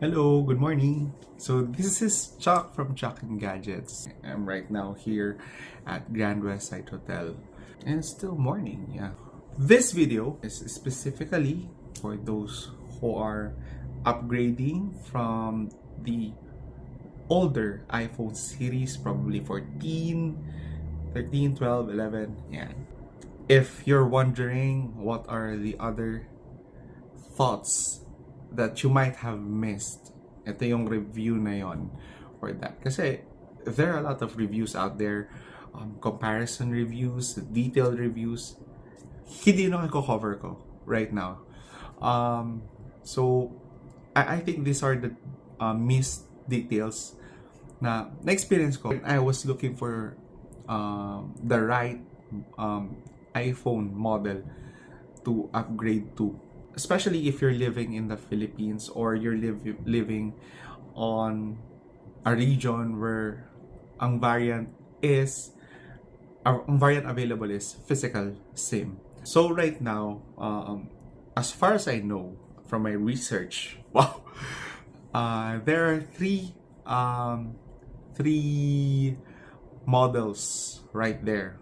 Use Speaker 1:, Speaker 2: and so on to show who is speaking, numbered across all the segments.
Speaker 1: Hello, good morning. So this is Chuck from Chuck and Gadgets. I'm right now here at Grand Westside Hotel. And it's still morning, yeah. This video is specifically for those who are upgrading from the older iPhone series, probably 14, 13, 12, 11. Yeah. If you're wondering what are the other thoughts that you might have missed, ito yung review na yon for that. Kasi there are a lot of reviews out there, comparison reviews, detailed reviews. Hindi na cover ko right now. So, I think these are the missed details na experience ko. I was looking for the right iPhone model to upgrade to, especially if you're living in the Philippines or you're living on a region where ang variant available is physical SIM. So right now, as far as I know from my research, wow, there are three models right there.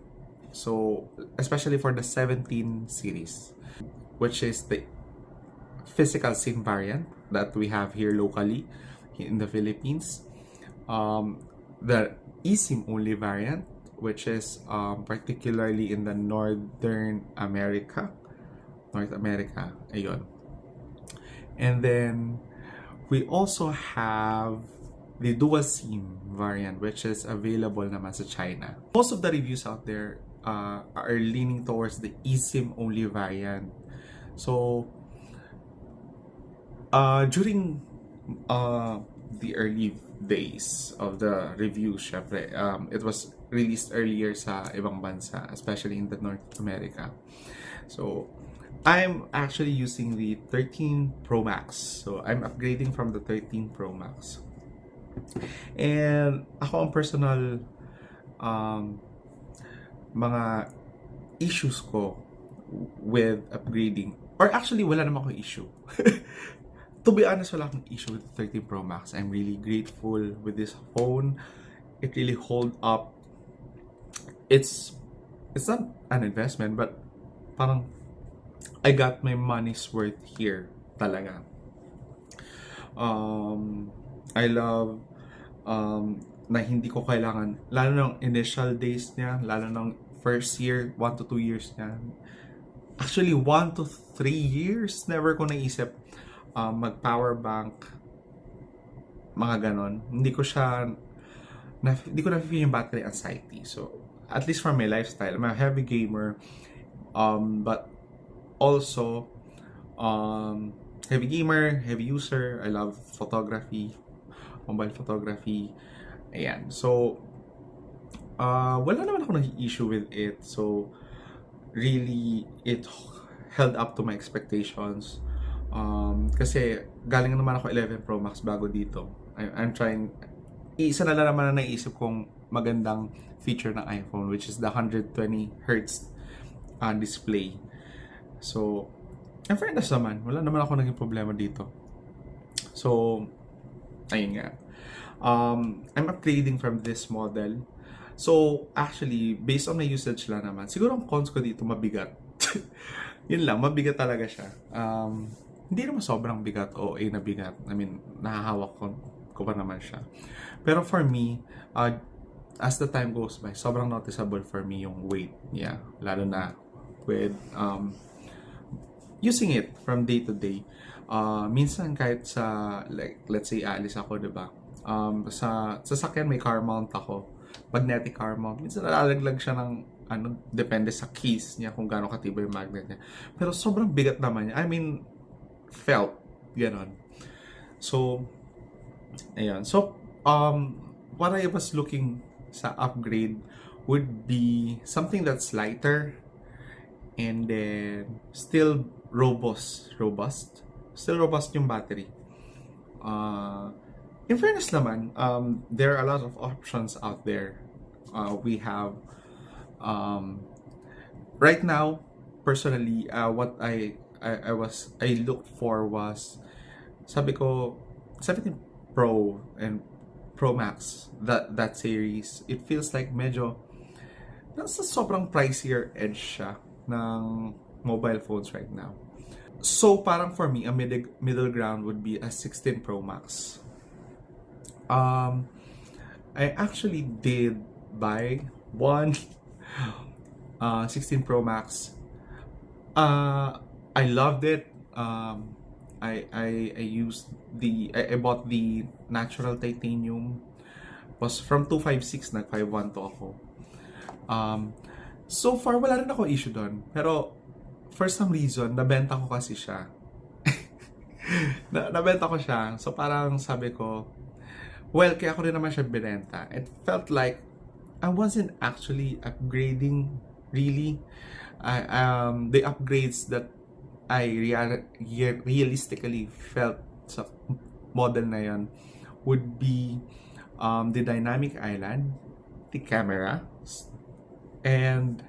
Speaker 1: So especially for the 17 series, which is the physical SIM variant that we have here locally in the Philippines. The eSIM only variant, which is particularly in the North America, ayun. And then we also have the dual SIM variant, which is available naman sa China. Most of the reviews out there are leaning towards the eSIM only variant. So during the early days of the review, syempre, it was released earlier sa ibang bansa, especially in the North America. So, I'm actually using the 13 Pro Max. So, I'm upgrading from the 13 Pro Max. And ako ang personal mga issues ko with upgrading, or actually wala naman akong issue. To be honest, wala akong issue with the 13 Pro Max. I'm really grateful with this phone. It really hold up. It's not an investment, but parang I got my money's worth here talaga. I love na hindi ko kailangan, lalo ng initial days niya, lalo ng first year, 1 to 2 years niya. Actually, 1 to 3 years, never ko naisip mag-power bank, mga ganon. Hindi ko na-feel yung battery anxiety. So, at least for my lifestyle, I'm a heavy gamer, but also, heavy gamer, heavy user. I love photography, mobile photography. Ayan. So, wala naman ako nag-issue with it. So, really, it held up to my expectations. Kasi galing naman ako 11 Pro Max bago dito. I'm trying, isa na lang naman na naisip kong magandang feature ng iPhone, which is the 120 Hz display. So, in fairness naman, wala naman ako naging problema dito. So, ayun nga. I'm upgrading from this model. So, actually, based on my usage lang naman, siguro ang cons ko dito mabigat. Yun lang, mabigat talaga siya. Hindi naman sobrang bigat o na bigat. I mean, nahahawak ko pa naman siya. Pero for me, as the time goes by, sobrang noticeable for me yung weight niya. Lalo na with using it from day to day. Minsan kahit sa, like, let's say, aalis ako, diba? Sa sasakyan may car mount ako. Magnetic car mount. Minsan nalalaglag siya ng depende sa keys niya kung gaano katibay yung magnet niya. Pero sobrang bigat naman niya. I mean, felt, ganon. So, ayun. So, what I was looking sa upgrade would be something that's lighter and then still robust. Still robust yung battery. In fairness naman, there are a lot of options out there. We have right now, personally, what I looked for was, sabi ko, 17 Pro and Pro Max, that series, it feels like medyo nasa sobrang pricier edge siya ng mobile phones right now. So parang for me, a middle ground would be a 16 Pro Max. I actually did buy one 16 Pro Max. I loved it. I used I bought the natural titanium. Was from 256, nag 512 ako. So far, wala rin ako issue doon. Pero, for some reason, nabenta ko kasi siya. Nabenta ko siya. So, parang sabi ko, well, kaya ako rin naman siya binenta. It felt like I wasn't actually upgrading, really. The upgrades that I realistically felt sa model na yon would be the dynamic island, the camera, and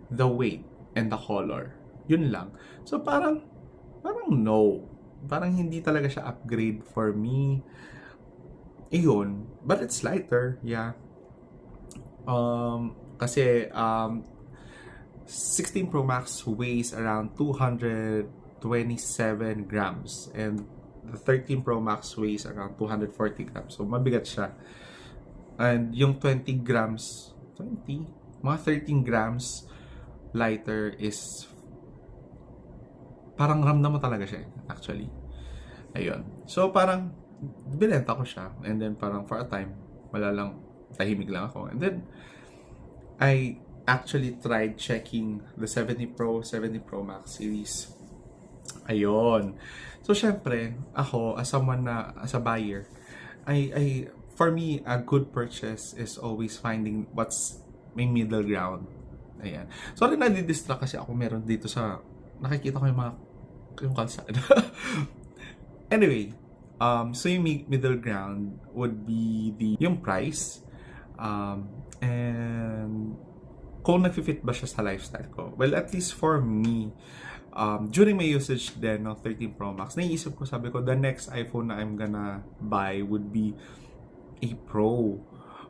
Speaker 1: the weight and the color. Yun lang. So parang no. Parang hindi talaga siya upgrade for me. Iyon. But it's lighter, yeah. Kasi 16 Pro Max weighs around 227 grams and the 13 Pro Max weighs around 240 grams. So, mabigat siya. And yung 20 grams, mga 13 grams lighter is parang ramdam mo talaga siya, actually. Ayun. So, parang binenta ko siya and then parang for a time, wala lang, tahimik lang ako. And then, I actually tried checking the 70 Pro Max series. Ayun. So, syempre, ako, as a buyer, for me, a good purchase is always finding what's may middle ground. Ayan. Sorry, nadidistract kasi ako meron dito sa, nakikita ko yung kalsada. Anyway, so yung middle ground would be yung price, and kung nag-fit ba siya sa lifestyle ko. Well, at least for me, during my usage din ng 13 Pro Max, naisip ko, sabi ko, the next iPhone na I'm gonna buy would be a Pro.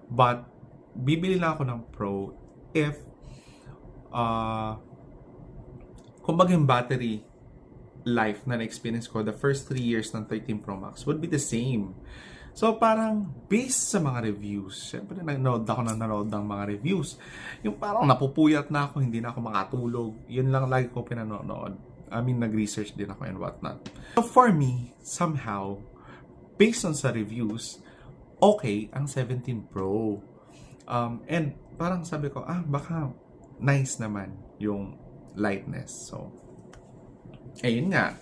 Speaker 1: But, bibili lang ako ng Pro if, kumbaga yung battery life na na-experience ko, the first 3 years ng 13 Pro Max would be the same. So, parang, based sa mga reviews, syempre, nanood ng mga reviews. Yung parang napupuyat na ako, hindi na ako makatulog. Yun lang lagi ko pinanonood. I mean, nag-research din ako and whatnot. So, for me, somehow, based on sa reviews, okay ang 17 Pro. And, parang sabi ko, baka nice naman yung lightness. So, ayun nga.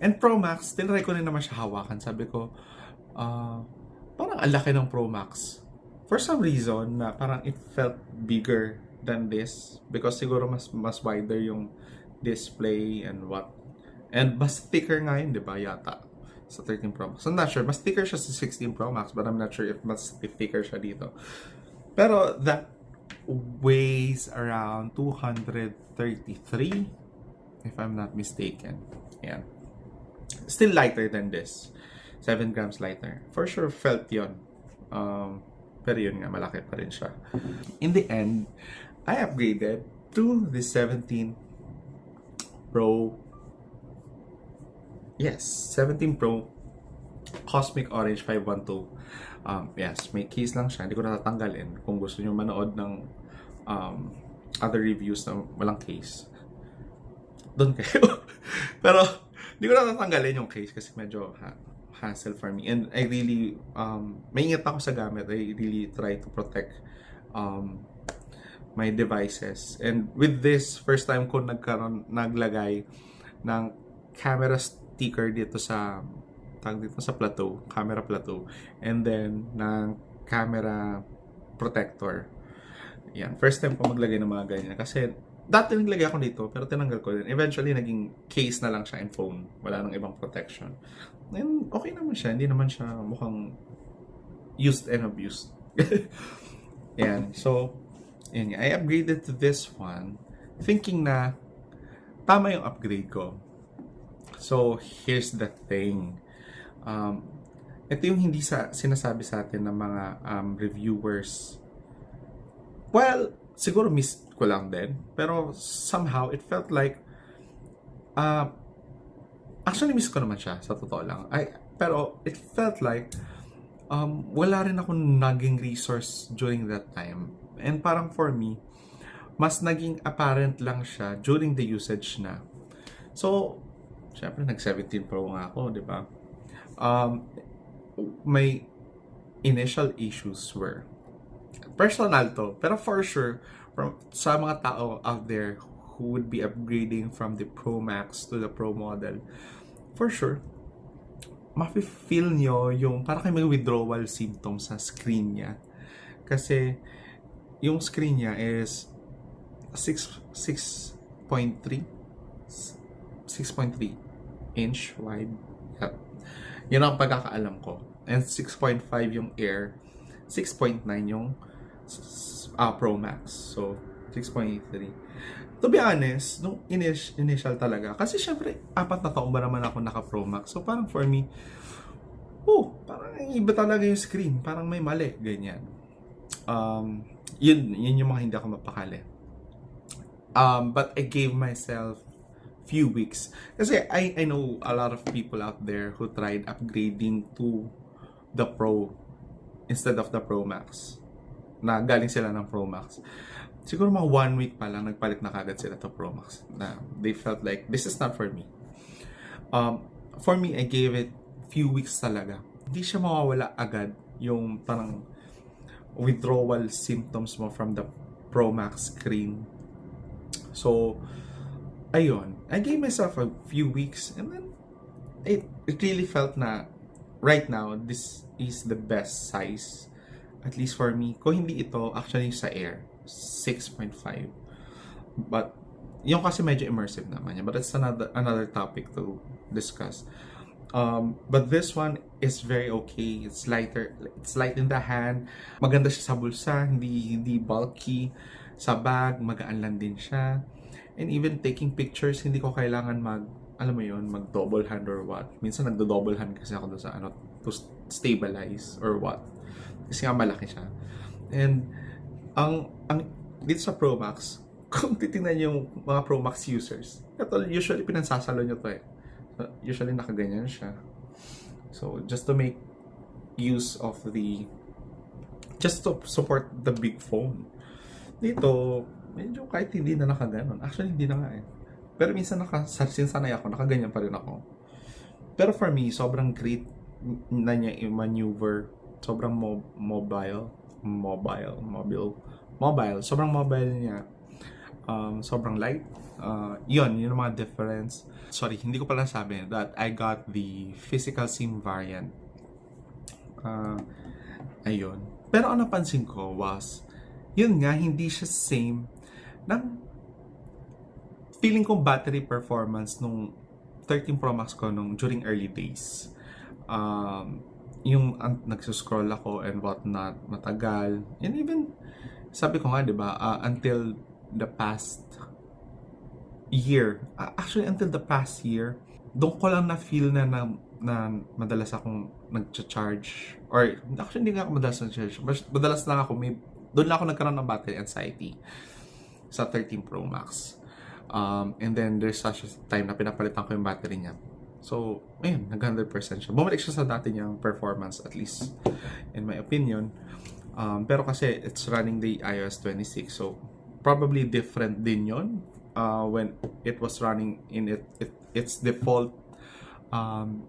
Speaker 1: And Pro Max, tinry ko rin naman siya hawakan. Sabi ko, parang ang laki ng Pro Max. For some reason, na parang it felt bigger than this. Because siguro mas wider yung display and what. And mas thicker nga yun, di ba, yata, sa 13 Pro Max. I'm not sure. Mas thicker siya sa 16 Pro Max, but I'm not sure if mas thicker siya dito. Pero that weighs around 233, if I'm not mistaken. Yan. Still lighter than this. 7 grams lighter. For sure, felt yun. Pero yun nga, malaki pa rin siya. In the end, I upgraded to the 17 Pro. Yes, 17 Pro Cosmic Orange 512. Yes, may case lang siya. Hindi ko natatanggalin. Kung gusto nyo manood ng other reviews na walang case, doon kayo. Pero, hindi ko natatanggalin yung case kasi medyo hassle for me. And I really, maingat ako sa gamit. I really try to protect my devices. And with this, first time ko naglagay ng camera sticker dito sa plateau, camera plateau, and then ng camera protector. Yan, first time ko maglagay ng mga ganyan. Kasi dati naglagay ako dito, pero tinanggal ko din. Eventually, naging case na lang siya in phone. Wala nang ibang protection. And okay naman siya. Hindi naman siya mukhang used and abused. Yan. So, yan. I upgraded to this one thinking na tama yung upgrade ko. So, here's the thing. Um, ito yung hindi sinasabi sa atin ng mga reviewers. Well, siguro miss ko lang din. Pero somehow, it felt like, uh, actually miss ko naman siya, sa totoo lang. Pero it felt like, wala rin ako naging resource during that time. And parang for me, mas naging apparent lang siya during the usage na. So, syempre nag-17 Pro nga ako, di ba? My initial issues were personal to, pero for sure, sa mga tao out there who would be upgrading from the Pro Max to the Pro model, for sure, mafe-feel nyo yung parang kayo may withdrawal symptoms sa screen niya. Kasi, yung screen niya is 6.3 inch wide. Yep. Yun ang pagkakaalam ko. And 6.5 yung Air, 6.9 yung Pro Max. So, 6.3. To be honest, nung initial talaga, kasi syempre, 4 na taon ba naman ako naka-Pro Max. So, parang for me, parang iba talaga yung screen. Parang may mali, ganyan. Yun yung mga hindi ako mapakali. But I gave myself few weeks. Kasi I know a lot of people out there who tried upgrading to the Pro instead of the Pro Max. Na galing sila ng Pro Max. Siguro mga 1 week pa lang, nagpalit na kagad sila to Pro Max. Na they felt like, this is not for me. For me, I gave it few weeks talaga. Hindi siya mawawala agad yung parang withdrawal symptoms mo from the Pro Max screen. So, ayun, I gave myself a few weeks and then it really felt na right now, this is the best size. At least for me. Kung hindi ito, actually sa Air, 6.5. But, yung kasi medyo immersive naman yan. But it's another topic to discuss. But this one is very okay. It's lighter. It's light in the hand. Maganda siya sa bulsa. Hindi bulky. Sa bag, magaan lang din siya. And even taking pictures, hindi ko kailangan alam mo yun, mag double hand or what. Minsan nagdo-double hand kasi ako doon sa to stabilize or what. Kasi nga malaki siya. And ang dito sa Pro Max, kung titingnan yung mga Pro Max users, ito usually pinansasalo nyo to eh. Usually nakaganyan siya. So just to make use of just to support the big phone. Dito, medyo kahit hindi na nakaganon. Actually, hindi na nga eh. Pero minsan sinsanay ako, nakaganyan pa rin ako. Pero for me, sobrang great na niya i-maneuver. Sobrang mobile. Sobrang mobile niya. Sobrang light. Yun yung mga difference. Sorry, hindi ko pala sabi that I got the physical SIM variant. Ayun. Pero ang napansin ko was, yun nga, hindi siya same ng feeling kong battery performance nung 13 Pro Max ko during early days. Yung nagsuscroll ako and whatnot, matagal. And even, sabi ko nga, di ba, until the past year, actually until the past year, doon ko lang na-feel na madalas akong nag-charge. Or, actually hindi nga ako madalas nag-charge. Madalas lang ako, doon lang ako nagkaroon ng battery anxiety sa 13 Pro Max. And then, there's such a time na pinapalitan ko yung battery niya. So, ayun, nag-100% siya. Bumalik siya sa dati niyang performance, at least, in my opinion. Pero kasi, it's running the iOS 26. So, probably different din yun when it was running in its default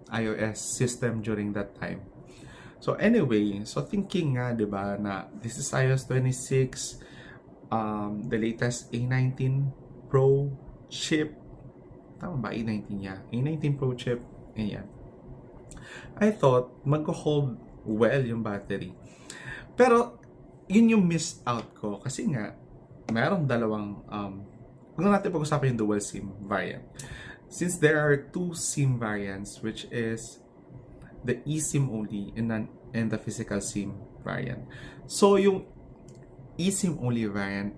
Speaker 1: iOS system during that time. So, anyway, thinking nga, di ba, na this is iOS 26, the latest A19 Pro chip. Tama ba? A19 niya. A19 Pro chip. Ayan. I thought, mag-hold well yung battery. Pero, yun yung missed out ko. Kasi nga, mayroong dalawang, kung natin pag-usapan yung dual SIM variant. Since there are two SIM variants, which is the eSIM only and the physical SIM variant. So, yung eSIM only variant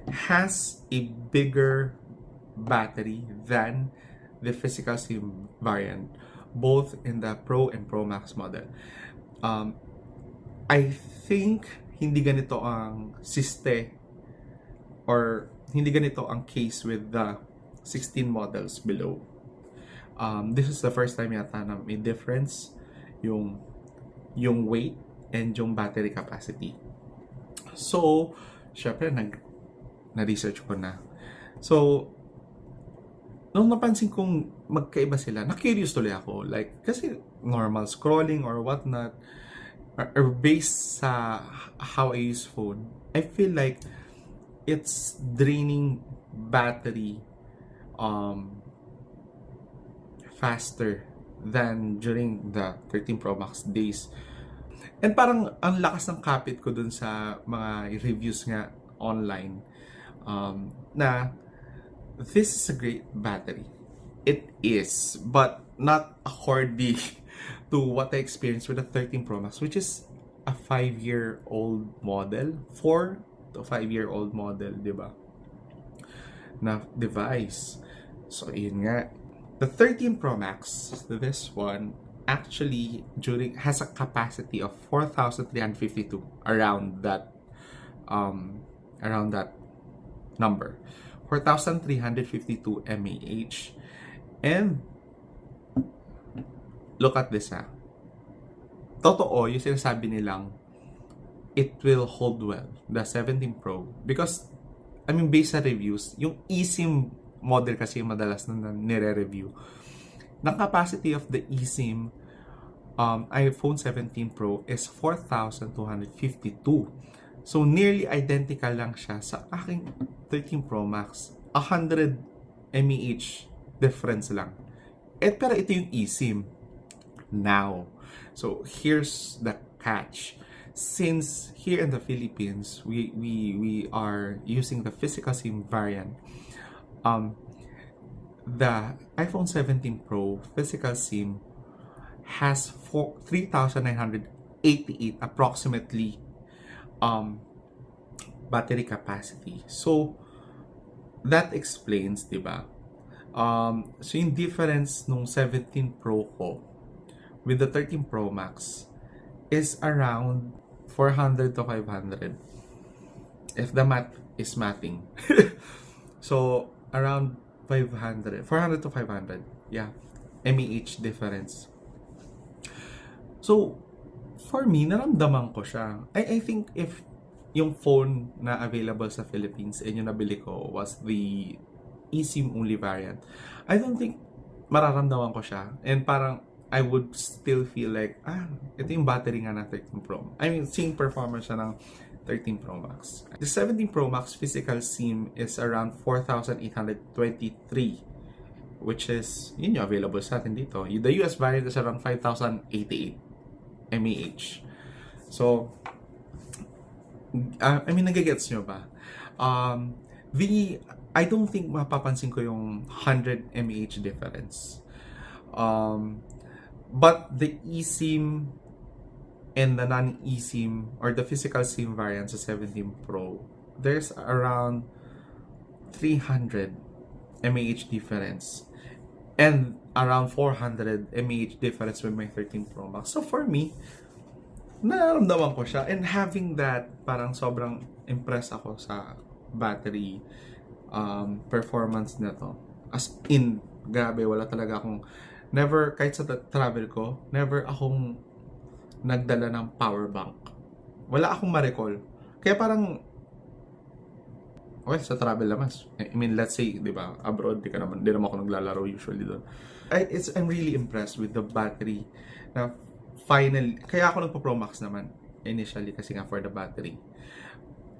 Speaker 1: has a bigger battery than the physical SIM variant. both in the Pro and Pro Max model. I think hindi ganito ang siste or hindi ganito ang case with the 16 models below. This is the first time yata na may difference yung weight and yung battery capacity. So, syempre na-research ko na. So, nung napansin kong magkaiba sila, na-curious tuloy ako. Like, kasi normal scrolling or whatnot, or based sa how I use phone, I feel like it's draining battery faster than during the 13 Pro Max days. And parang ang lakas ng kapit ko dun sa mga reviews nga online, na this is a great battery. It is, but not according to what I experienced with the 13 Pro Max, which is a 5-year-old model, 4 to 5-year-old model, di ba? Na device. So, yun nga. The 13 Pro Max, this one, actually has a capacity of 4,352, around that number, 4,352 mAh. And look at this, totoo yung sinasabi nilang it will hold well, the 17 Pro, because I mean, based sa reviews, yung eSIM model kasi madalas na nire-review. The capacity of the eSIM iPhone 17 Pro is 4,252. So, nearly identical lang siya sa aking 13 Pro Max. 100 mAh difference lang. Pero ito yung eSIM. Now, so here's the catch. Since here in the Philippines, we are using the physical SIM variant, the iPhone 17 Pro physical SIM has 3,988 approximately battery capacity. So that explains, di ba? So yung difference nung 17 Pro ko with the 13 Pro Max is around 400 to 500, if the math is mathing. So around 400 to 500, yeah, mAh difference. So for me, naramdaman ko siya. I think if yung phone na available sa Philippines and yung nabili ko was the eSIM only variant, I don't think mararamdaman ko siya. And parang I would still feel like, ito yung battery nga ng 13 Pro. I mean, same performance siya ng 13 Pro Max. The 17 Pro Max physical SIM is around 4,823, which is, yun yung available sa atin dito. The US variant is around 5,088 mAh. So, I mean, nagigets nyo ba? I don't think mapapansin ko yung 100 mAh difference. But the eSIM and the non-eSIM or the physical SIM variant sa 17 Pro, there's around 300 mAh difference and around 400 mAh difference with my 13 Pro Max. So for me, nararamdaman ko siya, and having that, parang sobrang impressed ako sa battery performance nito. As in, grabe, wala talaga akong never, kahit sa travel ko, never akong nagdala ng power bank. Wala akong ma-recall. Kaya parang, well, sa travel naman, I mean, let's say, di ba, abroad, di naman ako naglalaro usually doon. I'm really impressed with the battery na finally, kaya ako nagpo-Pro Max naman initially kasi nga for the battery.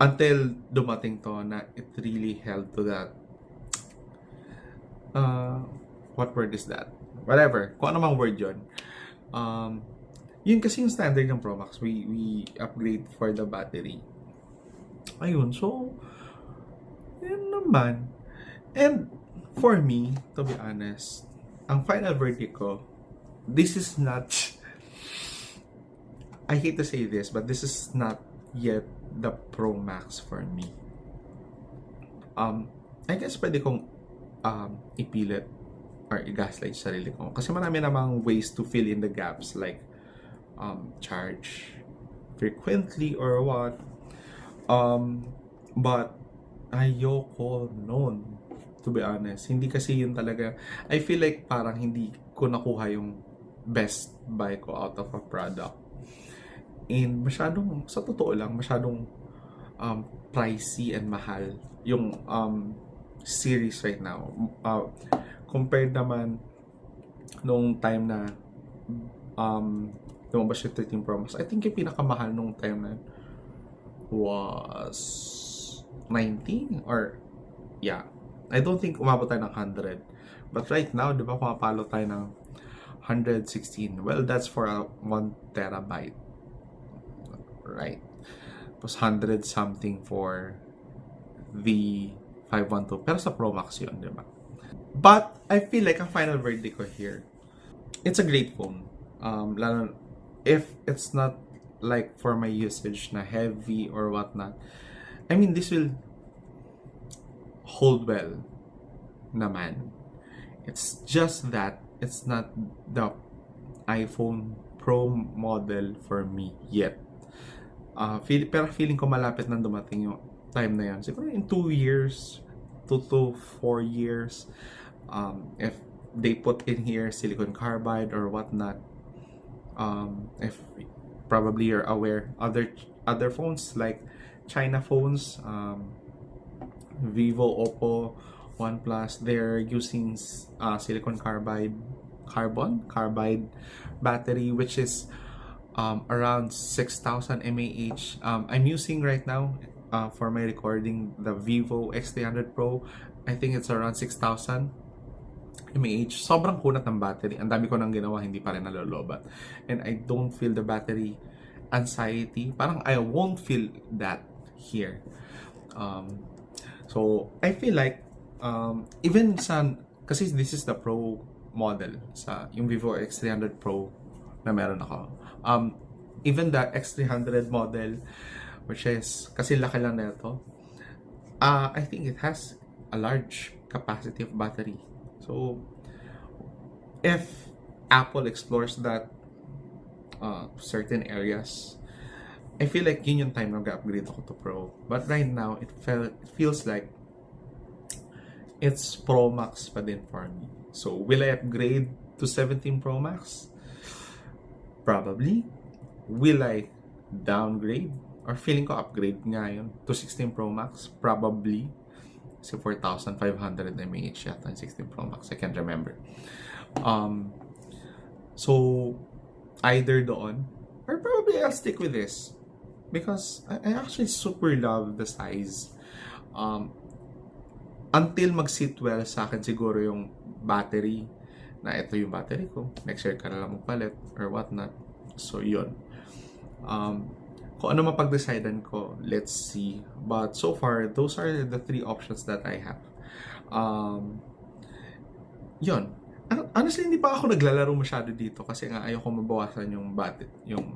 Speaker 1: Until dumating to na it really held to that, what word is that? Whatever, kung ano mang word yun. Yun kasi yung standard ng Pro Max. We upgrade for the battery. Ayun, so, yun naman. And, for me, to be honest, ang final verdict ko, this is not, I hate to say this, but this is not yet the Pro Max for me. I guess pwede kong ipilit or i-gaslight sa sarili ko. Kasi marami namang ways to fill in the gaps like charge frequently or what. But ayoko noon, to be honest. Hindi kasi yun talaga. I feel like parang hindi ko nakuha yung best buy ko out of a product. And masyadong, sa totoo lang, masyadong pricey and mahal yung series right now. Compared naman nung time na lumabas yung 13 Pro Max, I think yung pinakamahal nung time na was 90 or yeah. I don't think umabot tayo ng 100. But right now, di ba, pumapalo tayo ng 116. Well, that's for a 1 terabyte. Right? Tapos 100 something for the 512. Pero sa Pro Max yun, di ba? But, I feel like ang final verdict ko here, it's a great phone. Lalo, if it's not like for my usage na heavy or whatnot, I mean, this will hold well naman. It's just that it's not the iPhone Pro model for me yet. Pero feeling ko malapit na dumating yung time na yan. Siguro in 2 years, 2 to 4 years, if they put in here silicon carbide or whatnot, if probably you're aware, other phones like China phones, Vivo, Oppo, OnePlus, they're using silicon carbide battery, which is around 6,000 mAh. I'm using right now for my recording the Vivo X300 Pro. I think it's around 6,000 mAh. Sobrang kunat ng battery. Ang dami ko nang ginawa, hindi pa rin nalolobat. And I don't feel the battery anxiety. Parang I won't feel that here. So, I feel like even kasi this is the Pro model sa yung Vivo X300 Pro na meron ako. Even the X300 model, which is, kasi laki lang na ito, I think it has a large capacity of battery. So, if Apple explores that certain areas, I feel like yun yung time na mag-upgrade ako to Pro. But right now, it feels like it's Pro Max pa din for me. So, will I upgrade to 17 Pro Max? Probably. Will I downgrade? Or feeling ko upgrade nga yun to 16 Pro Max? Probably. Kasi 4,500 mAh yata yung 16 Pro Max. I can't remember. So, either doon, or probably I'll stick with this. Because I actually super love the size. Until mag-sit well sa akin siguro yung battery, na ito yung battery ko, next year ka na lang magpalit or whatnot. So yun, kung ano mapag-decidean ko, let's see. But so far, those are the 3 options that I have. Yun, honestly hindi pa ako naglalaro masyado dito kasi nga ayoko mabawasan yung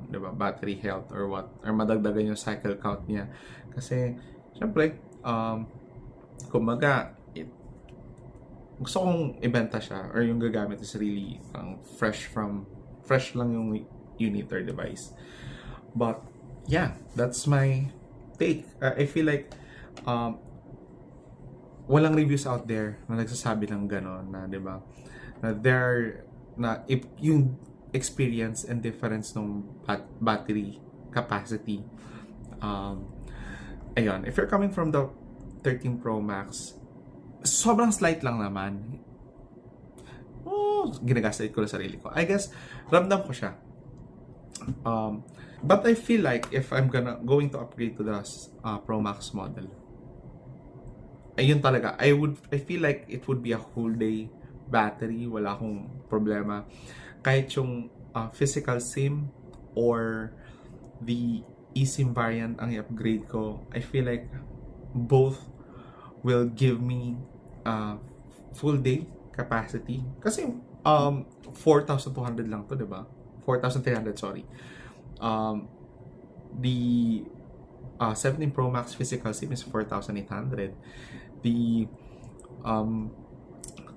Speaker 1: diba, battery health or what, or madagdagan yung cycle count niya. Kasi syempre, kumbaga, gusto kong ibenta siya or yung gagamit is really fresh lang yung unit or device. But yeah, that's my take. I feel like walang reviews out there na nagsasabi ng gano'n na, di ba, na if yung experience and difference ng battery capacity, ayun, if you're coming from the 13 Pro Max, sobrang slight lang naman. Ginagaslit ko na sarili ko. I guess, ramdam ko siya. But I feel like if I'm going to upgrade to the Pro Max model, ayun talaga, I feel like it would be a whole day battery. Wala akong problema. Kahit yung physical SIM or the eSIM variant ang i-upgrade ko, I feel like both will give me full day capacity. Kasi 4,200 lang to, diba? 4,300, sorry. The 17 Pro Max physical SIM is 4,800. The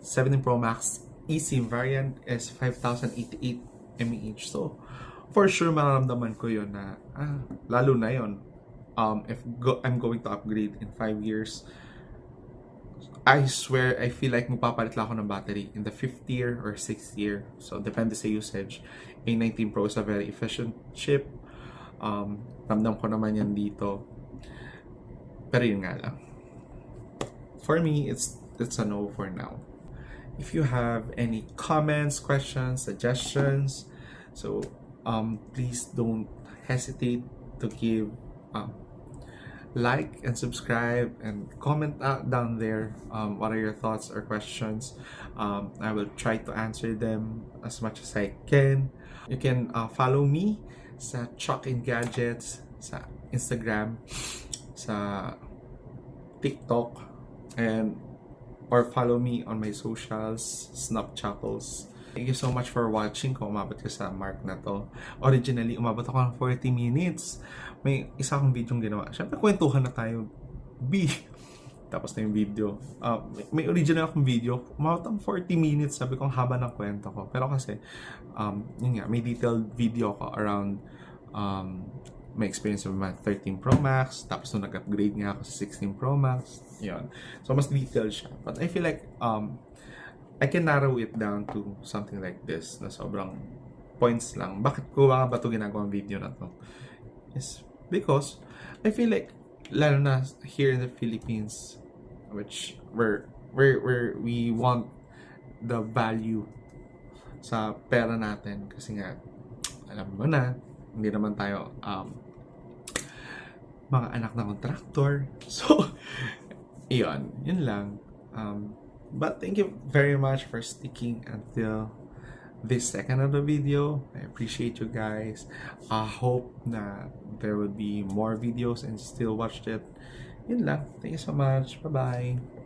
Speaker 1: 17 Pro Max eSIM variant is 5088 mAh. So, for sure, mararamdaman ko yun na, lalo na yun. If I'm going to upgrade in 5 years, I swear, I feel like magpapalit lang ako ng battery in the 5th year or 6th year. So, depende sa usage. A19 Pro is a very efficient chip. Ramdam ko naman yan dito. Pero yun nga lang. For me, it's a no for now. If you have any comments, questions, suggestions, so please don't hesitate to give like and subscribe and comment down there. What are your thoughts or questions? I will try to answer them as much as I can. You can follow me sa Chuck and Gadgets sa Instagram, sa TikTok, and or follow me on my socials, Snapchattles. Thank you so much for watching. Kung umabot ka sa mark na to. Originally, umabot ako ng 40 minutes. May isa akong video ginawa. Siyempre, kwentuhan na tayo. Tapos na yung video. May original akong video. Umabot ang 40 minutes. Sabi ko, ang haba ng kwento ko. Pero kasi, yun nga, may detailed video ko around my experience with my 13 Pro Max. Tapos nung nag-upgrade nga ako sa 16 Pro Max. Yun. So, mas detailed siya. But I feel like, I can narrow it down to something like this na sobrang points lang. Bakit ko ba ito ginagawang video na to? Is because I feel like, lalo na here in the Philippines, which where we want the value sa pera natin. Kasi nga, alam mo na, hindi naman tayo mga anak ng kontraktor. So, yun lang. But thank you very much for sticking until this second of the video. I appreciate you guys. I hope na there will be more videos and still watched it. Yun lang. Thank you so much. Bye-bye.